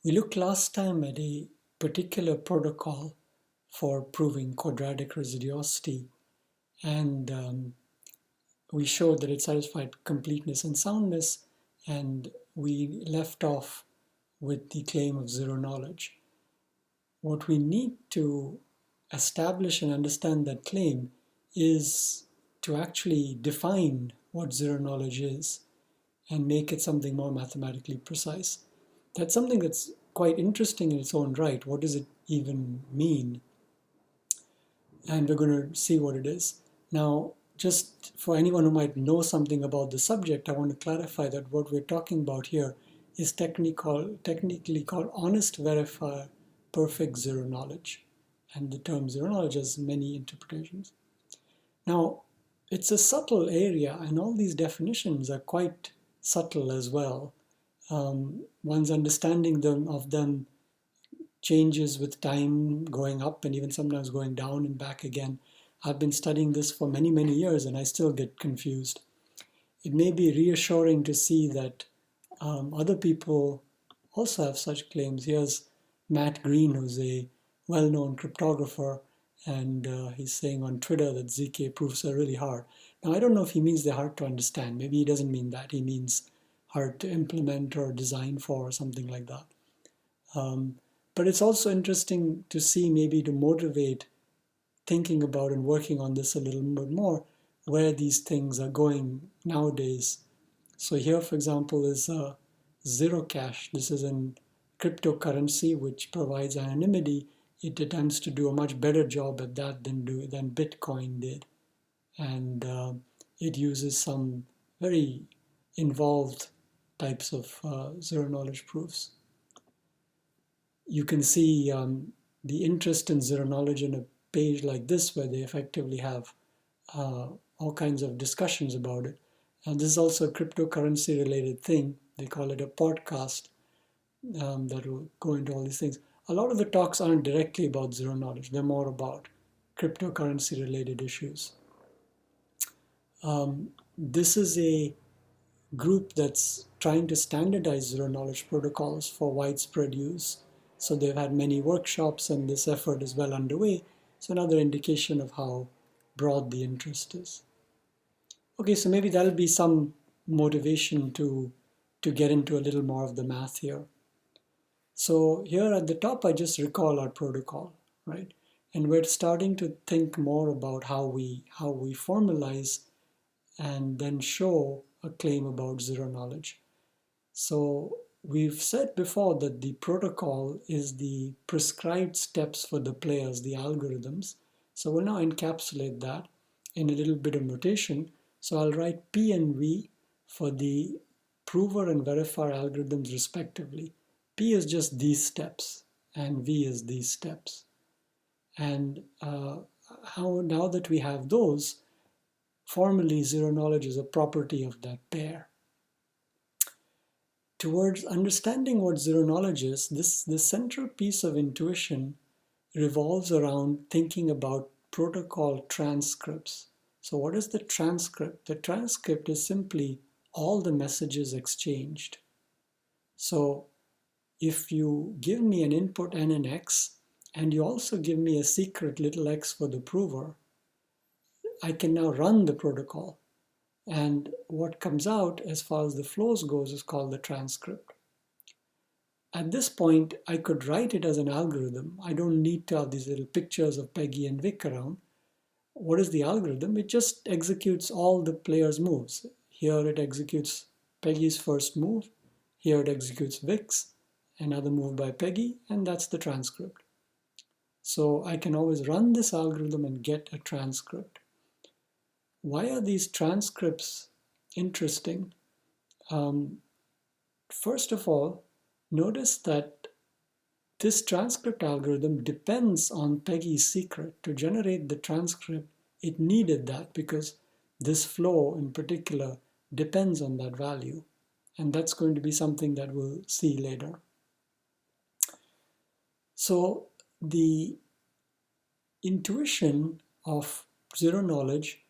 We looked last time at a particular protocol for proving quadratic residuosity, and we showed that it satisfied completeness and soundness, and we left off with the claim of zero knowledge. What we need to establish and understand that claim is to actually define what zero knowledge is and make it something more mathematically precise. That's something that's quite interesting in its own right. What does it even mean? And we're going to see what it is. Now, just for anyone who might know something about the subject, I want to clarify that what we're talking about here is technically called honest verifier perfect zero knowledge. And the term zero knowledge has many interpretations. Now, it's a subtle area, and all these definitions are quite subtle as well. One's understanding of them changes with time, going up and even sometimes going down and back again. I've been studying this for many, many years and I still get confused. It may be reassuring to see that other people also have such claims. Here's Matt Green, who's a well-known cryptographer, and he's saying on Twitter that ZK proofs are really hard. Now, I don't know if he means they're hard to understand. Maybe he doesn't mean that. He means hard to implement or design for or something like that. But it's also interesting to see, maybe to motivate thinking about and working on this a little bit more, where these things are going nowadays. So here, for example, is Zero Cash. This is a cryptocurrency which provides anonymity. It attempts to do a much better job at that than Bitcoin did. And it uses some very involved types of zero knowledge proofs. You can see the interest in zero knowledge in a page like this, where they effectively have all kinds of discussions about it. And this is also a cryptocurrency related thing. They call it a podcast that will go into all these things. A lot of the talks aren't directly about zero knowledge. They're more about cryptocurrency related issues. This is a group that's trying to standardize zero knowledge protocols for widespread use. So they've had many workshops and this effort is well underway. So another indication of how broad the interest is. Okay, so maybe that'll be some motivation to get into a little more of the math here. So here at the top, I just recall our protocol, right? And we're starting to think more about how we formalize and then show a claim about zero knowledge. So we've said before that the protocol is the prescribed steps for the players, the algorithms. So we'll now encapsulate that in a little bit of notation. So I'll write P and V for the prover and verifier algorithms respectively. P is just these steps and V is these steps. And now that we have those, formally zero knowledge is a property of that pair. Towards understanding what zero knowledge is, the central piece of intuition revolves around thinking about protocol transcripts. So what is the transcript? The transcript is simply all the messages exchanged. So if you give me an input n and x, and you also give me a secret little x for the prover, I can now run the protocol. And what comes out as far as the flows goes is called the transcript. At this point, I could write it as an algorithm. I don't need to have these little pictures of Peggy and Vic around. What is the algorithm? It just executes all the players' moves. Here it executes Peggy's first move. Here it executes Vic's, another move by Peggy, and that's the transcript. So I can always run this algorithm and get a transcript. Why are these transcripts interesting? First of all, notice that this transcript algorithm depends on Peggy's secret. To generate the transcript, it needed that because this flow in particular depends on that value. And that's going to be something that we'll see later. So the intuition of zero knowledge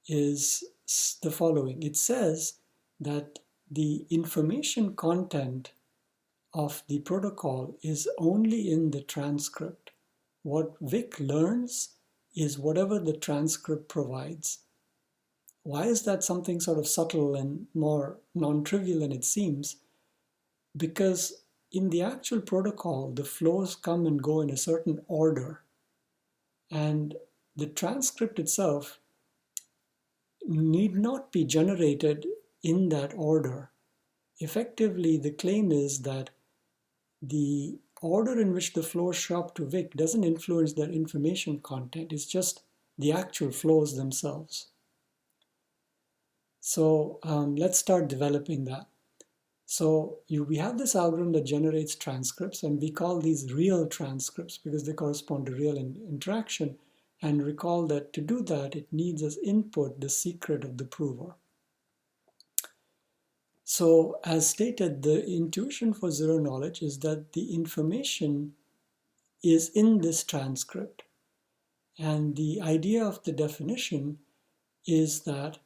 is the following. It says that the information content of the protocol is only in the transcript. What Vic learns is whatever the transcript provides. Why is that something sort of subtle and more non-trivial than it seems? Because in the actual protocol, the flows come and go in a certain order. And the transcript itself need not be generated in that order. Effectively, the claim is that the order in which the flows show up to Vic doesn't influence their information content. It's just the actual flows themselves. So let's start developing that. So we have this algorithm that generates transcripts, and we call these real transcripts because they correspond to real interaction. And recall that to do that, it needs as input the secret of the prover. So as stated, the intuition for zero knowledge is that the information is in this transcript. And the idea of the definition is that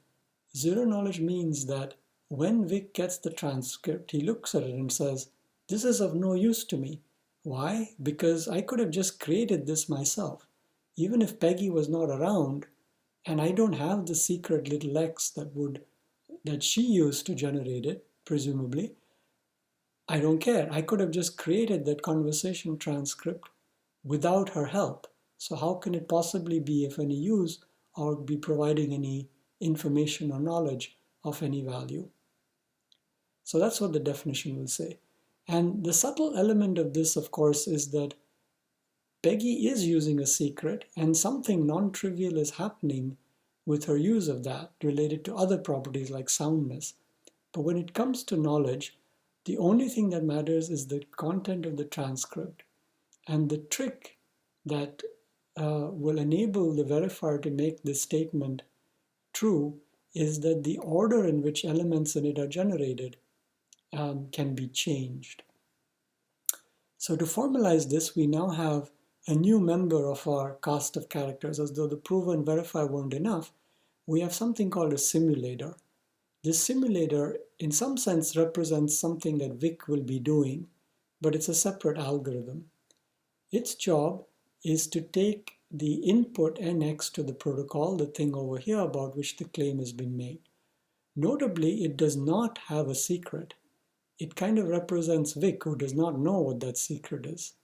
zero knowledge means that when Vic gets the transcript, he looks at it and says, this is of no use to me. Why? Because I could have just created this myself. Even if Peggy was not around, and I don't have the secret little X that she used to generate it, presumably, I don't care. I could have just created that conversation transcript without her help. So how can it possibly be of any use or be providing any information or knowledge of any value? So that's what the definition will say. And the subtle element of this, of course, is that Peggy is using a secret and something non-trivial is happening with her use of that related to other properties like soundness. But when it comes to knowledge, the only thing that matters is the content of the transcript. And the trick that will enable the verifier to make this statement true is that the order in which elements in it are generated can be changed. So to formalize this, we now have a new member of our cast of characters. As though the prover and verifier weren't enough, we have something called a simulator. This simulator, in some sense, represents something that Vic will be doing, but it's a separate algorithm. Its job is to take the input nx to the protocol, the thing over here about which the claim has been made. Notably, it does not have a secret. It kind of represents Vic, who does not know what that secret is.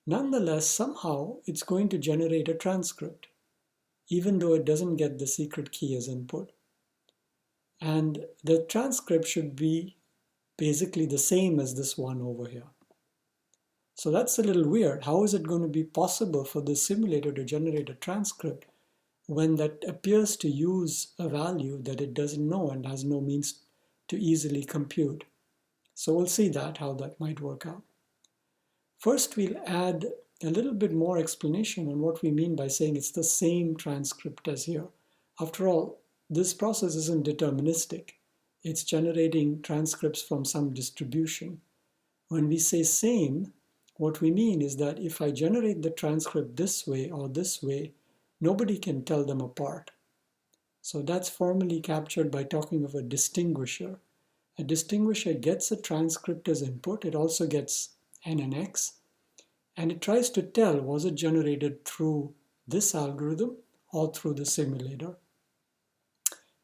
Nonetheless, somehow it's going to generate a transcript, even though it doesn't get the secret key as input. And the transcript should be basically the same as this one over here. So that's a little weird. How is it going to be possible for the simulator to generate a transcript when that appears to use a value that it doesn't know and has no means to easily compute? So we'll see how that might work out. First, we'll add a little bit more explanation on what we mean by saying it's the same transcript as here. After all, this process isn't deterministic. It's generating transcripts from some distribution. When we say same, what we mean is that if I generate the transcript this way or this way, nobody can tell them apart. So that's formally captured by talking of a distinguisher. A distinguisher gets a transcript as input. It also gets n and x. And it tries to tell, was it generated through this algorithm or through the simulator?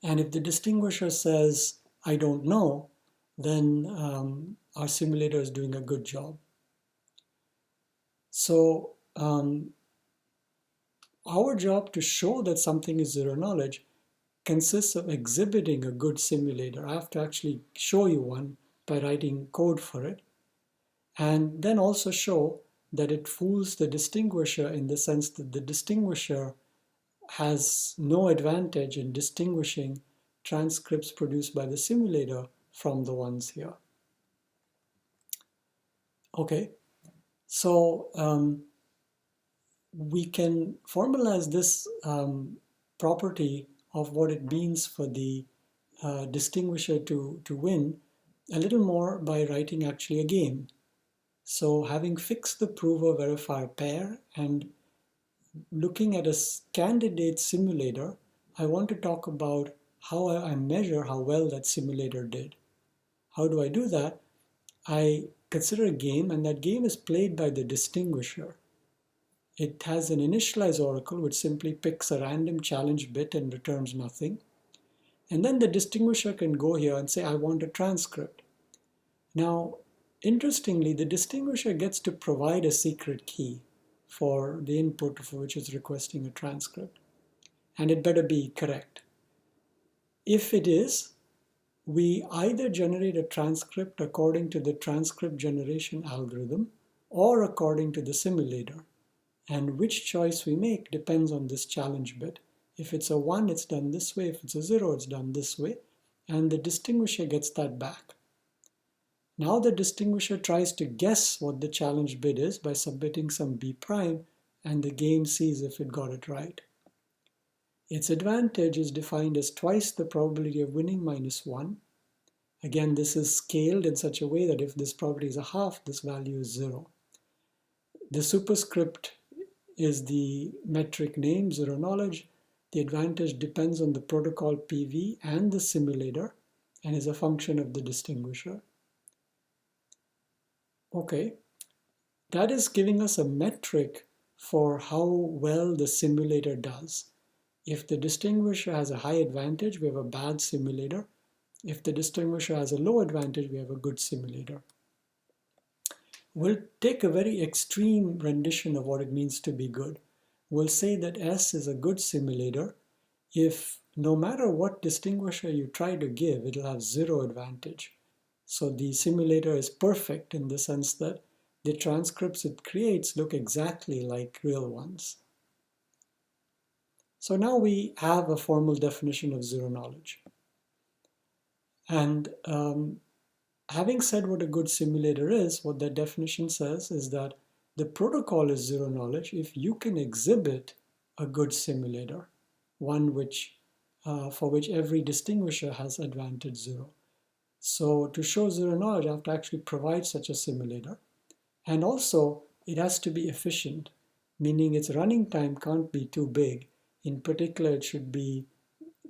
And if the distinguisher says, I don't know, then our simulator is doing a good job. So our job to show that something is zero knowledge consists of exhibiting a good simulator. I have to actually show you one by writing code for it. And then also show that it fools the distinguisher in the sense that the distinguisher has no advantage in distinguishing transcripts produced by the simulator from the ones here. Okay, so we can formalize this property of what it means for the distinguisher to win a little more by writing actually a game. So having fixed the prover verifier pair and looking at a candidate simulator, I want to talk about how I measure how well that simulator did. How do I do that? I consider a game, and that game is played by the distinguisher. It has an initialize oracle which simply picks a random challenge bit and returns nothing. And then the distinguisher can go here and say, I want a transcript. Now, interestingly, the distinguisher gets to provide a secret key for the input for which it's requesting a transcript. And it better be correct. If it is, we either generate a transcript according to the transcript generation algorithm or according to the simulator. And which choice we make depends on this challenge bit. If it's a 1, it's done this way. If it's a 0, it's done this way. And the distinguisher gets that back. Now the distinguisher tries to guess what the challenge bit is by submitting some B prime, and the game sees if it got it right. Its advantage is defined as twice the probability of winning minus 1. Again, this is scaled in such a way that if this probability is a half, this value is 0. The superscript is the metric name, ZeroKnowledge. The advantage depends on the protocol PV and the simulator and is a function of the distinguisher. Okay, that is giving us a metric for how well the simulator does. If the distinguisher has a high advantage, we have a bad simulator. If the distinguisher has a low advantage, we have a good simulator. We'll take a very extreme rendition of what it means to be good. We'll say that S is a good simulator if no matter what distinguisher you try to give, it'll have 0 advantage. So the simulator is perfect in the sense that the transcripts it creates look exactly like real ones. So now we have a formal definition of ZeroKnowledge. And having said what a good simulator is, what that definition says is that the protocol is ZeroKnowledge if you can exhibit a good simulator, one which for which every distinguisher has advantage 0. So to show ZeroKnowledge, I have to actually provide such a simulator. And also, it has to be efficient, meaning its running time can't be too big. In particular, it should be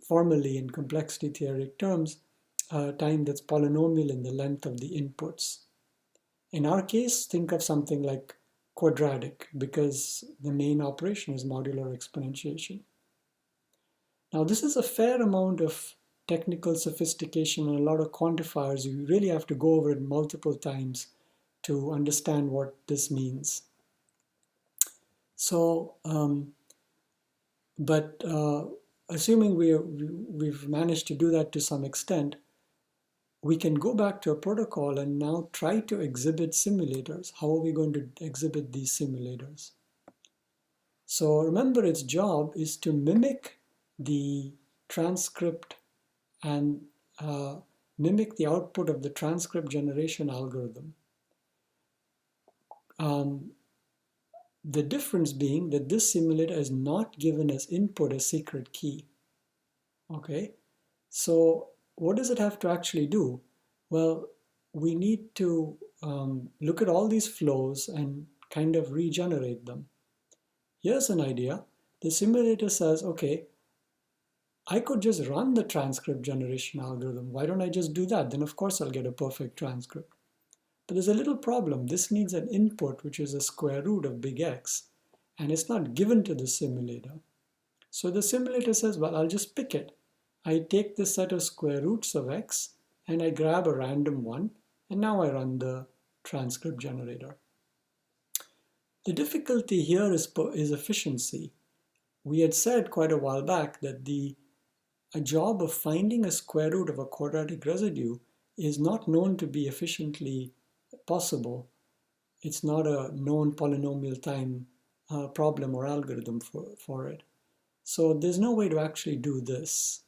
formally in complexity theoretic terms, time that's polynomial in the length of the inputs. In our case, think of something like quadratic because the main operation is modular exponentiation. Now, this is a fair amount of technical sophistication and a lot of quantifiers. You really have to go over it multiple times to understand what this means. So, assuming we've managed to do that to some extent, we can go back to a protocol and now try to exhibit simulators. How are we going to exhibit these simulators? So remember, its job is to mimic the transcript and mimic the output of the transcript generation algorithm. The difference being that this simulator is not given as input a secret key. Okay, so what does it have to actually do? Well, we need to look at all these flows and kind of regenerate them. Here's an idea. The simulator says, okay, I could just run the transcript generation algorithm. Why don't I just do that? Then of course I'll get a perfect transcript. But there's a little problem. This needs an input, which is a square root of big X, and it's not given to the simulator. So the simulator says, well, I'll just pick it. I take this set of square roots of X, and I grab a random one, and now I run the transcript generator. The difficulty here is efficiency. We had said quite a while back that a job of finding a square root of a quadratic residue is not known to be efficiently possible. It's not a known polynomial time problem or algorithm for it. So there's no way to actually do this.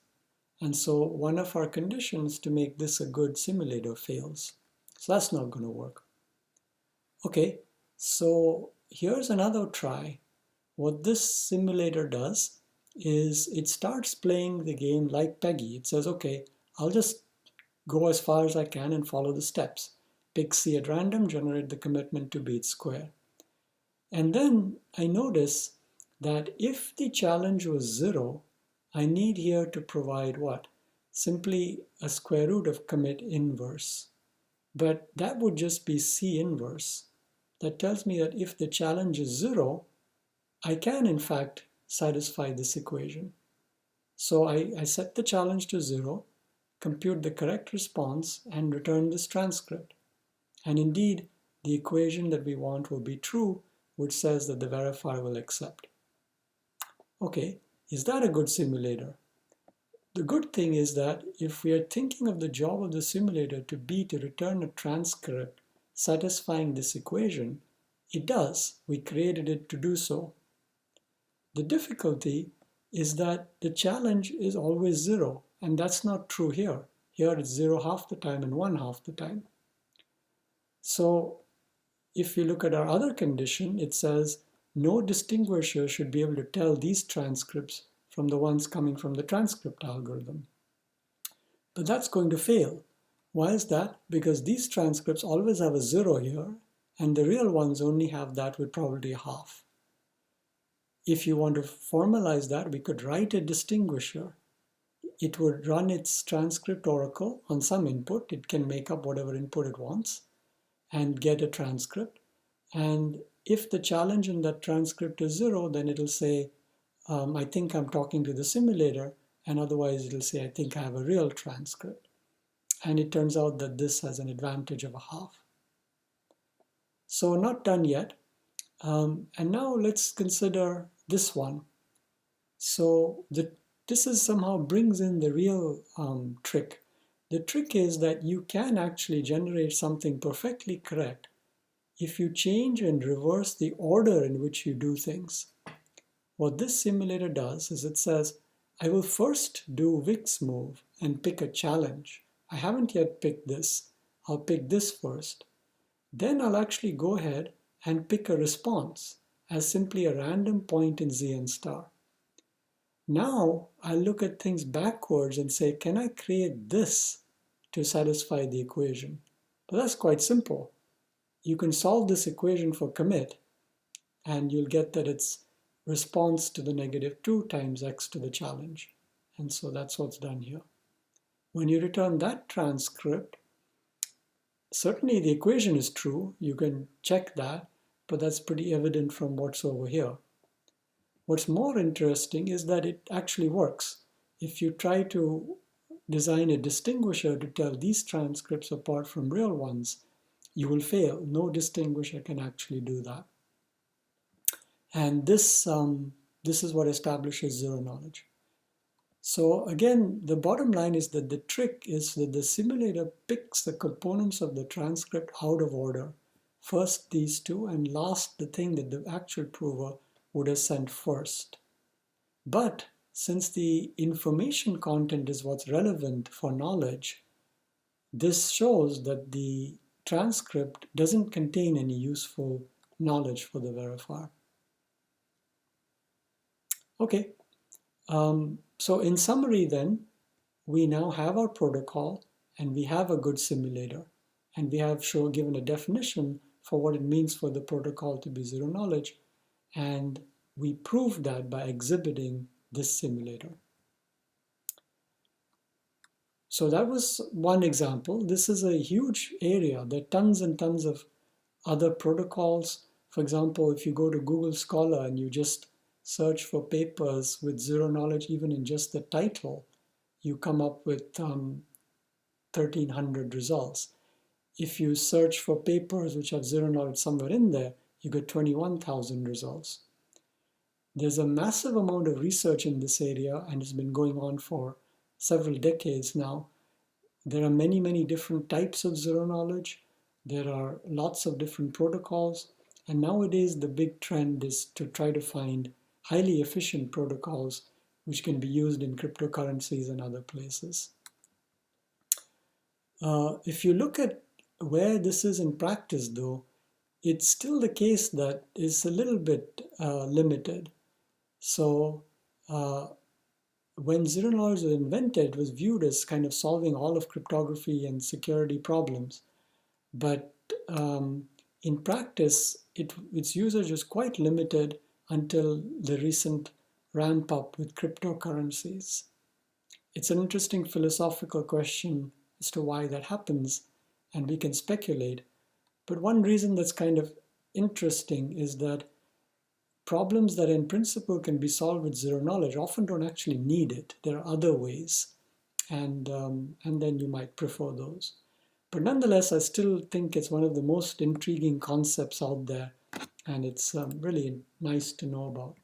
And so one of our conditions to make this a good simulator fails. So that's not going to work. Okay, so here's another try. What this simulator does is it starts playing the game like Peggy. It says, okay, I'll just go as far as I can and follow the steps. Pick C at random, generate the commitment to beat square. And then I notice that if the challenge was 0, I need here to provide what? Simply a square root of commit inverse. But that would just be C inverse. That tells me that if the challenge is 0, I can in fact satisfy this equation. So I set the challenge to 0, compute the correct response, and return this transcript. And indeed, the equation that we want will be true, which says that the verifier will accept. Okay, is that a good simulator? The good thing is that if we are thinking of the job of the simulator to be to return a transcript satisfying this equation, it does. We created it to do so. The difficulty is that the challenge is always 0, and that's not true here. Here it's 0 half the time and 1 half the time. So if you look at our other condition, it says no distinguisher should be able to tell these transcripts from the ones coming from the transcript algorithm. But that's going to fail. Why is that? Because these transcripts always have a 0 here, and the real ones only have that with probability half. If you want to formalize that, we could write a distinguisher. It would run its transcript oracle on some input. It can make up whatever input it wants and get a transcript. And if the challenge in that transcript is 0, then it'll say, I think I'm talking to the simulator, and otherwise it'll say, I think I have a real transcript. And it turns out that this has an advantage of a half. So not done yet. And now let's consider this one. So this is somehow brings in the real trick. The trick is that you can actually generate something perfectly correct if you change and reverse the order in which you do things. What this simulator does is it says, I will first do Vix move and pick a challenge. I haven't yet picked this. I'll pick this first. Then I'll actually go ahead and pick a response as simply a random point in Zn star. Now I'll look at things backwards and say, can I create this to satisfy the equation? But that's quite simple. You can solve this equation for commit, and you'll get that it's response to the -2 times x to the challenge. And so that's what's done here. When you return that transcript, certainly the equation is true. You can check that, but that's pretty evident from what's over here. What's more interesting is that it actually works. If you try to design a distinguisher to tell these transcripts apart from real ones, you will fail. No distinguisher can actually do that. And this is what establishes zero knowledge. So again, the bottom line is that the trick is that the simulator picks the components of the transcript out of order. First these two, and last the thing that the actual prover would have sent first. But since the information content is what's relevant for knowledge, this shows that the transcript doesn't contain any useful knowledge for the verifier. Okay, so in summary then, we now have our protocol and we have a good simulator, and we have given a definition for what it means for the protocol to be zero knowledge, and we proved that by exhibiting this simulator. So that was one example. This is a huge area. There are tons and tons of other protocols. For example, if you go to Google Scholar and you just search for papers with zero knowledge, even in just the title, you come up with 1,300 results. If you search for papers which have zero knowledge somewhere in there, you get 21,000 results. There's a massive amount of research in this area, and it's been going on for several decades now. There are many, many different types of zero knowledge. There are lots of different protocols. And nowadays, the big trend is to try to find highly efficient protocols which can be used in cryptocurrencies and other places. If you look at where this is in practice, though, it's still the case that it's a little bit limited. So when zero knowledge was invented, it was viewed as kind of solving all of cryptography and security problems. But in practice, its usage is quite limited until the recent ramp up with cryptocurrencies. It's an interesting philosophical question as to why that happens. and we can speculate. But one reason that's kind of interesting is that problems that in principle can be solved with zero knowledge often don't actually need it. There are other ways, and then you might prefer those. But nonetheless, I still think it's one of the most intriguing concepts out there, and it's really nice to know about.